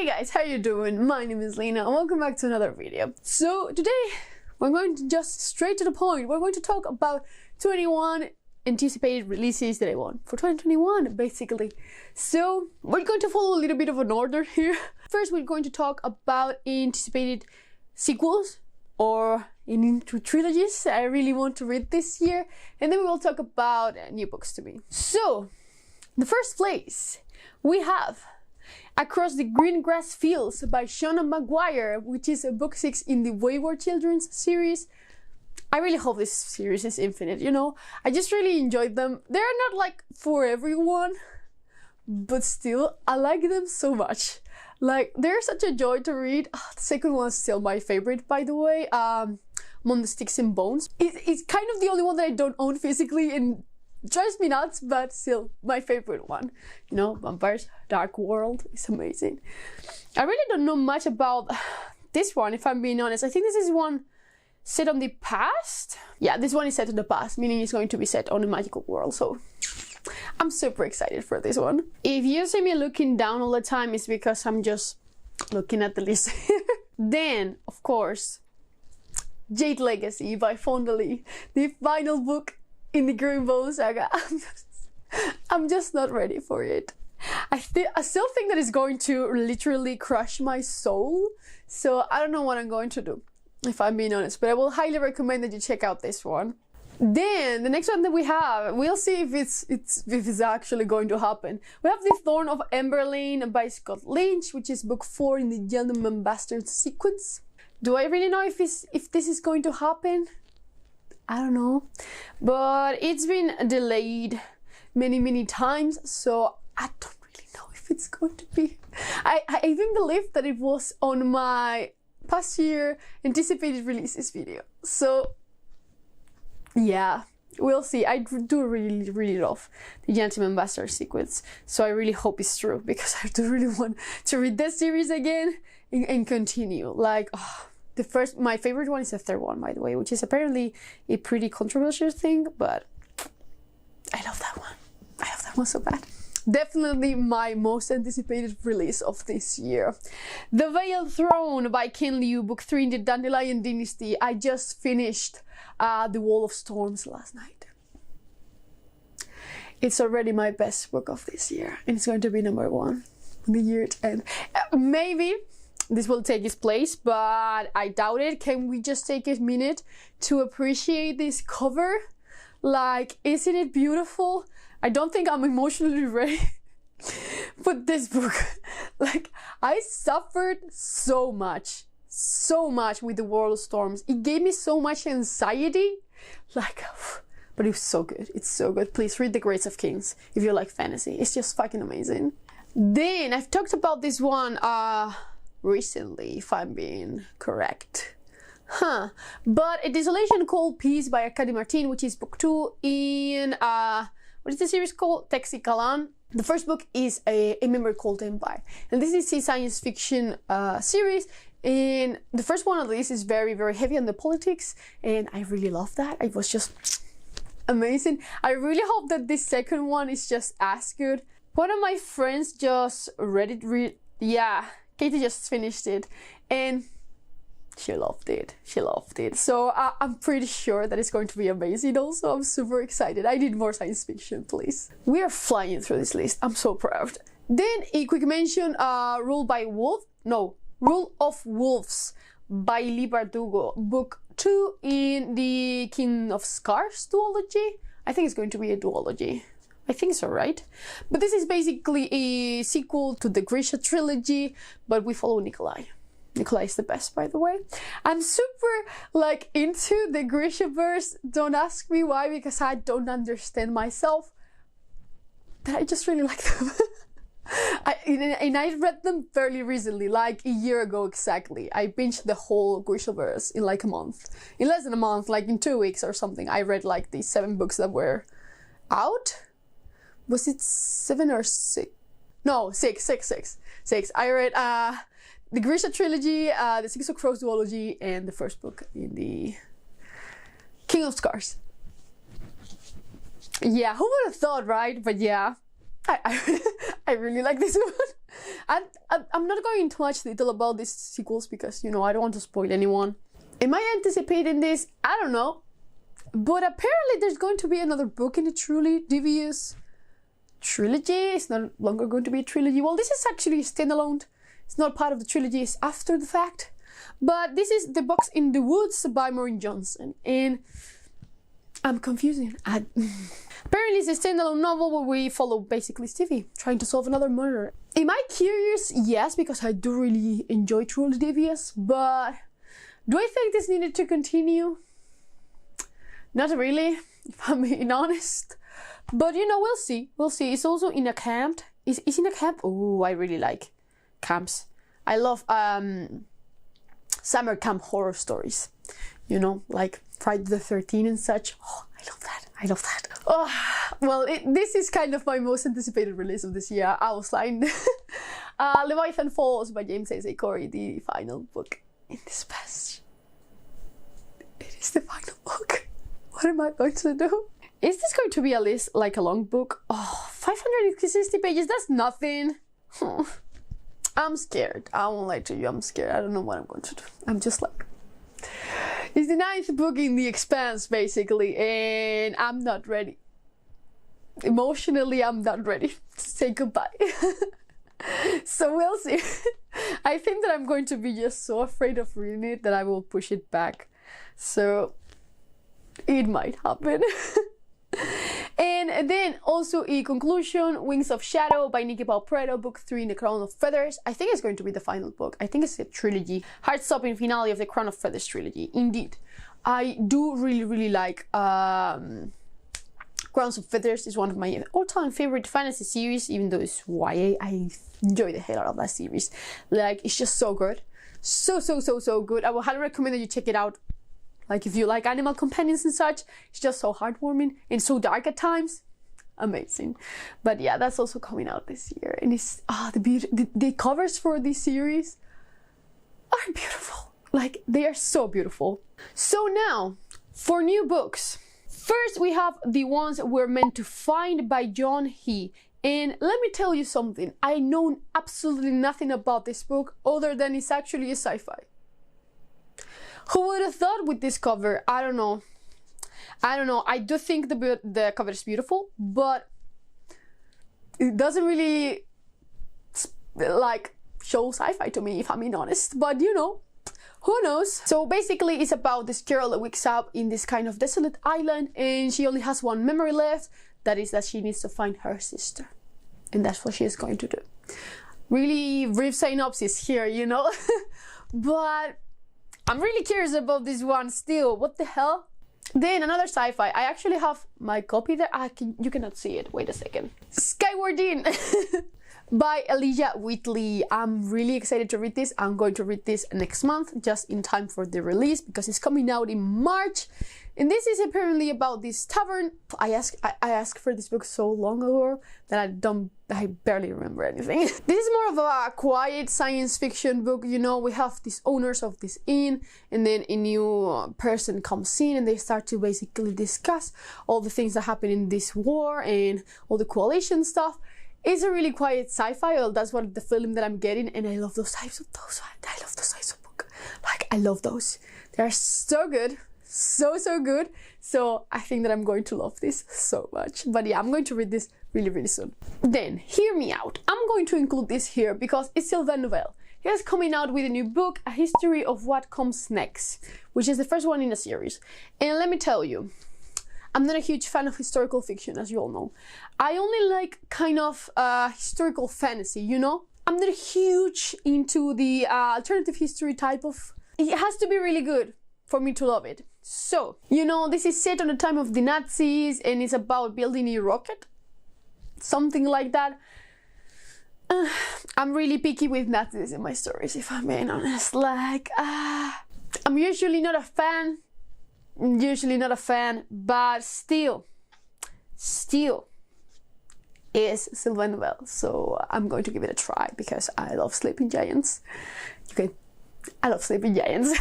Hey guys, how you doing? My name is Lena and welcome back to another video. So today we're going to just straight to the point. We're going to talk about 21 anticipated releases that I want for 2021 basically. So we're going to follow a little bit of an order here. First we're going to talk about anticipated sequels or into trilogies I really want to read this year, and then we will talk about new books to me. So in the first place we have Across the Green Grass Fields by Sean Maguire, which is book 6 in the Wayward Children's series. I really hope this series is infinite, you know? I just really enjoyed them. They're not like for everyone, but still, I like them so much. Like, they're such a joy to read. Oh, the second one is still my favorite, by the way. Among the Sticks and Bones. It's kind of the only one that I don't own physically and drives me nuts, but still my favorite one. You know, Vampire's Dark World is amazing. I really don't know much about this one, if I'm being honest. I think this is one set on the past. Yeah, this one is set in the past, meaning it's going to be set on a magical world, so I'm super excited for this one. If you see me looking down all the time, it's because I'm just looking at the list. Then, of course, Jade Legacy by Fondaly, the final book in the Greenbow saga. I'm just not ready for it. I still think that it's going to literally crush my soul, so I don't know what I'm going to do, if I'm being honest, but I will highly recommend that you check out this one. Then the next one that we have, we'll see if it's actually going to happen. We have the Thorn of Amberlynn by Scott Lynch, which is book 4 in the Gentleman Bastard sequence. Do I really know if this is going to happen? I don't know, but it's been delayed many times, so I don't really know if it's going to be. I even believe that it was on my past year anticipated releases video, so yeah, we'll see. I do really love the Gentleman Bastard sequence, so I really hope it's true, because I do really want to read this series again and continue. Like, oh, my favorite one is the third one, by the way, which is apparently a pretty controversial thing, but I love that one. I love that one so bad. Definitely my most anticipated release of this year. The Veiled Throne by Ken Liu, book 3 in the Dandelion Dynasty. I just finished The Wall of Storms last night. It's already my best book of this year, and it's going to be number 1 in the year to end. Maybe this will take its place, but I doubt it. Can we just take a minute to appreciate this cover? Like, isn't it beautiful? I don't think I'm emotionally ready for this book. Like, I suffered so much with The World of Storms. It gave me so much anxiety. Like, but it was so good. It's so good. Please read The Grades of Kings if you like fantasy. It's just fucking amazing. Then, I've talked about this one recently, if I'm being correct. But A Desolation Called Peace by Arkady Martin, which is book 2 in what is the series called? Texikalan. The first book is a Member Called Empire, and this is a science fiction series, and the first one of these is very heavy on the politics, and I really love that. It was just amazing. I really hope that this second one is just as good. One of my friends just read it. Yeah, Katie just finished it, and she loved it. So I'm pretty sure that it's going to be amazing also. I'm super excited. I need more science fiction, please. We are flying through this list. I'm so proud. Then a quick mention, Rule of Wolves by Lee Bardugo, book 2 in the King of Scars duology. I think it's going to be a duology. I think so, right? But this is basically a sequel to the Grisha trilogy, but we follow Nikolai. Nikolai is the best, by the way. I'm super, like, into the Grisha-verse. Don't ask me why, because I don't understand myself. But I just really like them. And I read them fairly recently, like a year ago exactly. I binged the whole Grisha-verse in like a month. In less than a month, like in 2 weeks or something. I read like the 7 books that were out. Was it 7 or 6? No, 6. I read the Grisha trilogy, the Six of Crows duology, and the first book in the King of Scars. Yeah, who would have thought, right? But yeah, I really like this one. And I'm not going into much detail about these sequels because, you know, I don't want to spoil anyone. Am I anticipating this? I don't know. But apparently there's going to be another book in the truly devious trilogy. It's no longer going to be a trilogy. Well, this is actually standalone. It's not part of the trilogy. It's after the fact. But this is The Box in the Woods by Maureen Johnson. And I'm confusing. Apparently it's a standalone novel where we follow basically Stevie trying to solve another murder. Am I curious? Yes, because I do really enjoy Truly Devious. But do I think this needed to continue? Not really, if I'm being honest. But, you know, we'll see. We'll see. It's also in a camp. Is in a camp? Oh, I really like camps. I love summer camp horror stories. You know, like Friday the 13th and such. Oh, I love that. I love that. Oh, well, this is kind of my most anticipated release of this year. I was lying. Levithan Falls by James A. Corey, the final book in this batch. It is the final book. What am I going to do? Is this going to be at least like a long book? Oh, 560 pages, that's nothing. I'm scared. I won't lie to you, I'm scared. I don't know what I'm going to do. I'm just like... It's the 9th book in The Expanse, basically, and I'm not ready. Emotionally, I'm not ready to say goodbye. So we'll see. I think that I'm going to be just so afraid of reading it that I will push it back. So... it might happen. And then also a conclusion, Wings of Shadow by Nikki Palpreto, book 3 in the Crown of Feathers. I think it's going to be the final book. I think it's a trilogy. Heart-stopping finale of the Crown of Feathers trilogy. Indeed. I do really like Crowns of Feathers. Is one of my all-time favorite fantasy series, even though it's YA. I enjoy the hell out of that series. Like, it's just so good. So good. I would highly recommend that you check it out. Like, if you like animal companions and such, it's just so heartwarming and so dark at times. Amazing. But yeah, that's also coming out this year. And it's, the covers for this series are beautiful. Like, they are so beautiful. So now, for new books. First, we have The Ones We're Meant to Find by John He. And let me tell you something. I know absolutely nothing about this book other than it's actually a sci-fi. Who would have thought with this cover? I don't know. I do think the cover is beautiful, but it doesn't really like show sci-fi to me, if I'm being honest. But you know, who knows? So basically it's about this girl that wakes up in this kind of desolate island and she only has one memory left. That is that she needs to find her sister. And that's what she is going to do. Really brief synopsis here, you know? But I'm really curious about this one still. What the hell? Then another sci-fi. I actually have my copy there. You cannot see it. Wait a second. SKYWARD by Elijah Whitley. I'm really excited to read this. I'm going to read this next month, just in time for the release, because it's coming out in March. And this is apparently about this tavern. I asked for this book so long ago that I barely remember anything. This is more of a quiet science fiction book. You know, we have these owners of this inn, and then a new person comes in and they start to basically discuss all the things that happen in this war and all the coalition stuff. It's a really quiet sci-fi. Well, that's what the film that I'm getting, and I love those types of those. I love those types of book. Like, I love those. They're so good. So good. So I think that I'm going to love this so much. But yeah, I'm going to read this really soon. Then, hear me out. I'm going to include this here because it's Sylvain Novel. He is coming out with a new book, A History of What Comes Next, which is the first one in a series. And let me tell you, I'm not a huge fan of historical fiction, as you all know. I only like kind of historical fantasy, you know? I'm not huge into the alternative history type of... It has to be really good for me to love it. So, you know, this is set on the time of the Nazis and it's about building a rocket. Something like that. I'm really picky with Nazis in my stories, if I'm being honest. Like, I'm usually not a fan. But still is Sylvain Novel. So I'm going to give it a try because I love sleeping giants. I love sleeping giants.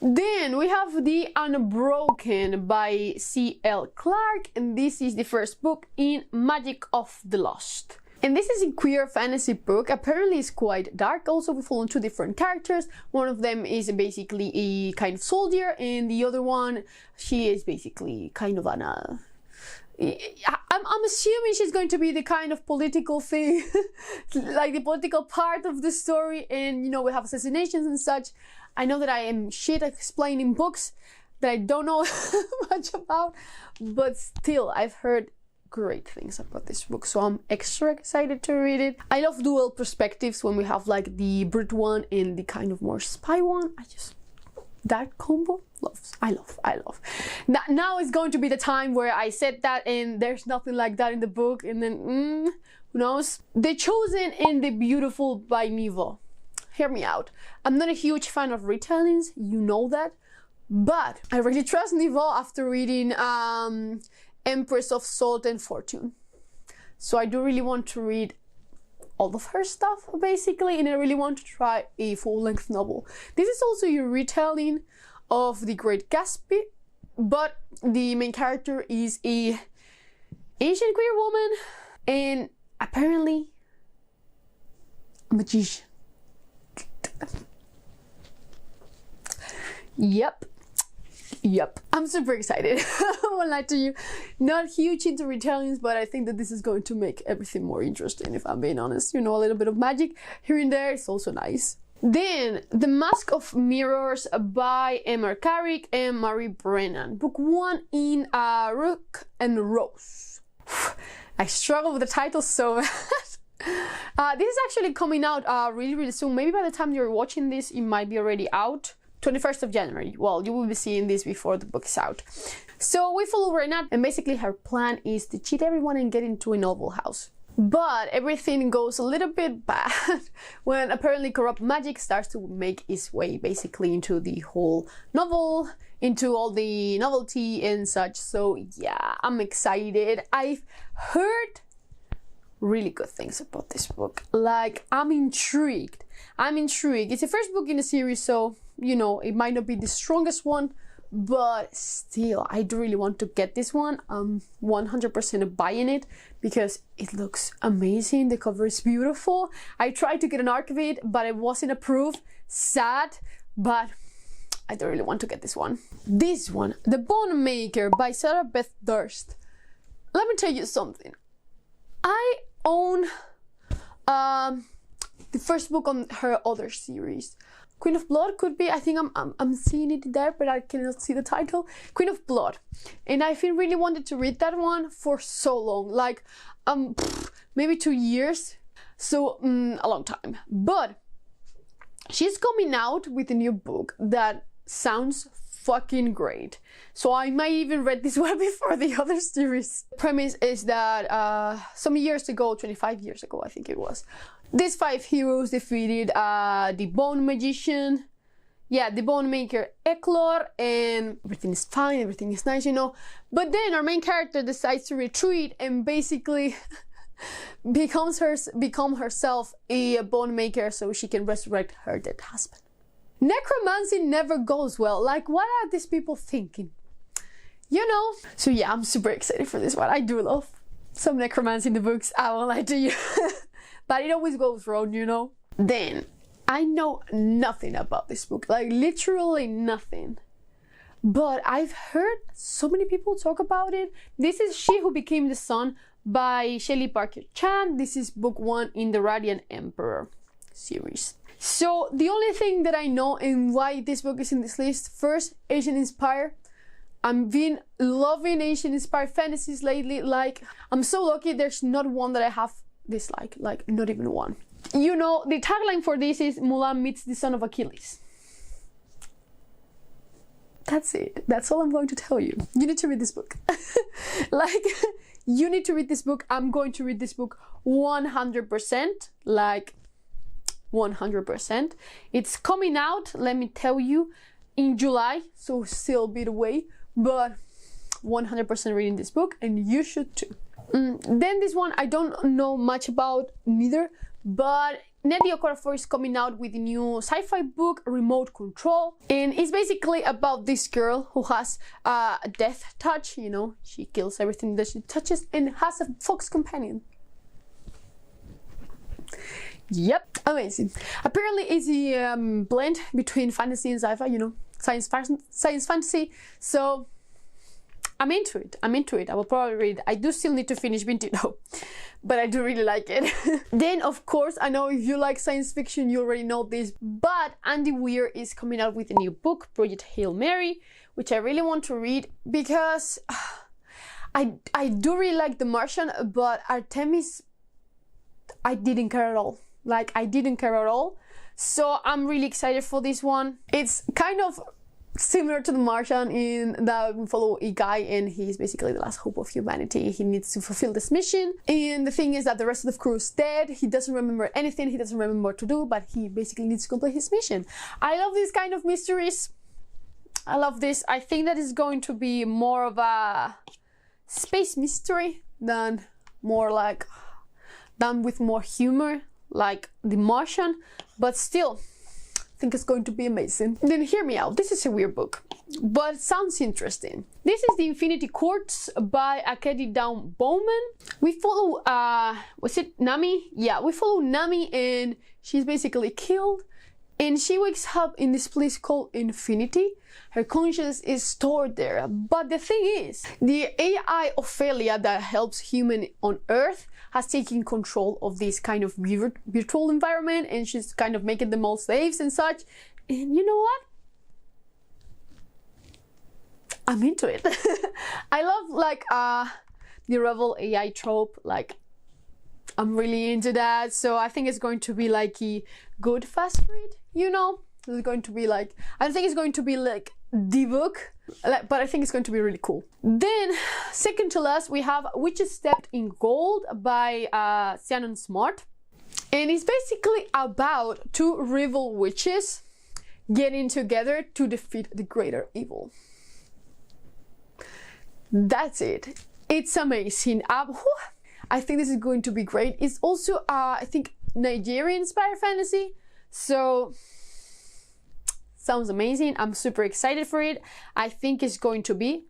Then we have the Unbroken by C.L. Clarke, and this is the first book in Magic of the Lost. And this is a queer fantasy book. Apparently it's quite dark. Also, we follow 2 different characters. One of them is basically a kind of soldier, and the other one, she is basically kind of an I'm assuming she's going to be the kind of political thing, like the political part of the story, and you know, we have assassinations and such. I know that I am shit at explaining books that I don't know much about, but still, I've heard great things about this book, so I'm extra excited to read it. I love dual perspectives when we have like the Brit one and the kind of more spy one. That combo, I love. Now is going to be the time where I said that and there's nothing like that in the book, and then who knows? The Chosen and the Beautiful by Nivo. Hear me out. I'm not a huge fan of retellings, you know that, but I really trust Nivo after reading Empress of Salt and Fortune. So I do really want to read all of her stuff, basically, and I really want to try a full-length novel. This is also a retelling of The Great Gatsby, but the main character is a Asian queer woman and apparently a magician. Yep, I'm super excited. I won't lie to you. Not huge into retellings, but I think that this is going to make everything more interesting, if I'm being honest. You know, a little bit of magic here and there is also nice. Then, The Mask of Mirrors by Emma Carrick and Mary Brennan. Book 1 in Rook and Rose. I struggle with the title so bad. This is actually coming out really soon. Maybe by the time you're watching this, it might be already out. 21st of January. Well, you will be seeing this before the book is out. So we follow Renat, and basically her plan is to cheat everyone and get into a noble house. But everything goes a little bit bad when apparently corrupt magic starts to make its way basically into the whole novel, into all the novelty and such. So yeah, I'm excited. I've heard really good things about this book. Like, I'm intrigued. It's the first book in the series, so you know, it might not be the strongest one, but still, I do really want to get this one. I'm 100% buying it because it looks amazing. The cover is beautiful. I tried to get an arc of it, but it wasn't approved. Sad, but I do really want to get this one. This one, The Bone Maker by Sarah Beth Durst. Let me tell you something. I own the first book on her other series. Queen of Blood could be, I think I'm seeing it there, but I cannot see the title. Queen of Blood. And I've really wanted to read that one for so long, like maybe 2 years. So a long time. But she's coming out with a new book that sounds fucking great. So I might even read this one before the other series. The premise is that some years ago, 25 years ago I think it was, these 5 heroes defeated the Bone Magician, the Bone Maker Eclor, and everything is fine, everything is nice, you know. But then our main character decides to retreat and basically become herself a Bone Maker so she can resurrect her dead husband. Necromancy never goes well. Like, what are these people thinking? You know? So yeah, I'm super excited for this one. I do love some necromancy in the books, I won't lie to you. But it always goes wrong, you know? Then, I know nothing about this book, like literally nothing. But I've heard so many people talk about it. This is She Who Became the Sun by Shelley Parker Chan. This is book 1 in the Radiant Emperor series. So the only thing that I know and why this book is in this list, first, Asian inspired. I've been loving Asian inspired fantasies lately. Like, I'm so lucky there's not one that I have dislike, like not even one. You know, the tagline for this is Mulan meets the Son of Achilles. That's it. That's all I'm going to tell you. You need to read this book. Like, you need to read this book. I'm going to read this book 100%, like 100%. It's coming out, let me tell you, in July, so still a bit away, but 100% reading this book, and you should too. Then this one I don't know much about neither, but Nnedi Okorafor is coming out with a new sci-fi book, Remote Control, and it's basically about this girl who has a death touch, you know, she kills everything that she touches and has a fox companion. Yep, amazing. Apparently it's a blend between fantasy and sci-fi, you know, science fantasy. So I'm into it. I will probably read it. I do still need to finish Vinti though, but I do really like it. Then of course, I know if you like science fiction, you already know this, but Andy Weir is coming out with a new book, Project Hail Mary, which I really want to read because I do really like The Martian, but Artemis, I didn't care at all. Like, I didn't care at all. So I'm really excited for this one. It's kind of similar to The Martian in that we follow a guy and he's basically the last hope of humanity. He needs to fulfill this mission, and the thing is that the rest of the crew is dead. He doesn't remember anything, he doesn't remember what to do, but he basically needs to complete his mission. I love these kind of mysteries. I love this. I think that is going to be more of a space mystery than with more humor like The Martian, but still I think it's going to be amazing. Then hear me out, this is a weird book, but it sounds interesting. This is The Infinity Quartz by Akedi Dawn Bowman. We follow, was it Nami? Yeah, we follow Nami and she's basically killed and she wakes up in this place called Infinity. Her conscience is stored there, but the thing is, the AI Ophelia that helps human on Earth has taken control of this kind of virtual environment, and she's kind of making them all slaves and such. And you know what? I'm into it. I love like the Rebel AI trope. Like, I'm really into that. So I think it's going to be like a good fast read, you know? It's going to be like, I don't think it's going to be like the book, but I think it's going to be really cool. Then, second to last, we have Witches Steeped in Gold by Shannon Smart. And it's basically about two rival witches getting together to defeat the greater evil. That's it. It's amazing. I think this is going to be great. It's also, I think, Nigerian-inspired fantasy. So sounds amazing. I'm super excited for it. I think it's going to be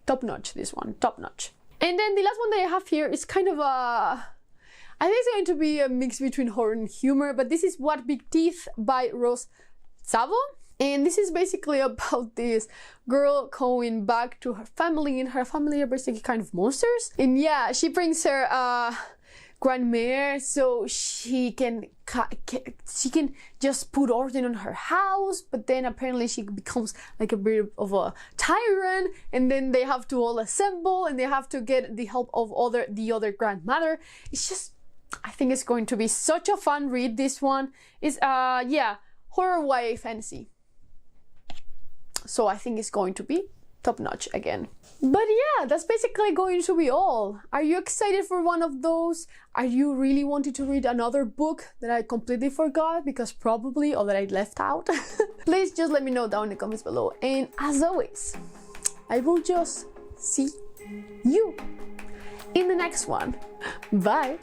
top-notch, this one, top-notch. And then the last one that I have here is kind of I think it's going to be a mix between horror and humor, but this is What Big Teeth by Rose Savo. And this is basically about this girl going back to her family, and her family are basically kind of monsters. And yeah, she brings her grandmare so she can just put order on her house, but then apparently she becomes like a bit of a tyrant, and then they have to all assemble and they have to get the help of the other grandmother. It's just, I think it's going to be such a fun read. This one is yeah, horror YA fantasy, so I think it's going to be top-notch again. But yeah, that's basically going to be all. Are you excited for one of those? Are you really wanting to read another book that I completely forgot because probably, or that I left out? Please just let me know down in the comments below. And as always, I will just see you in the next one. Bye.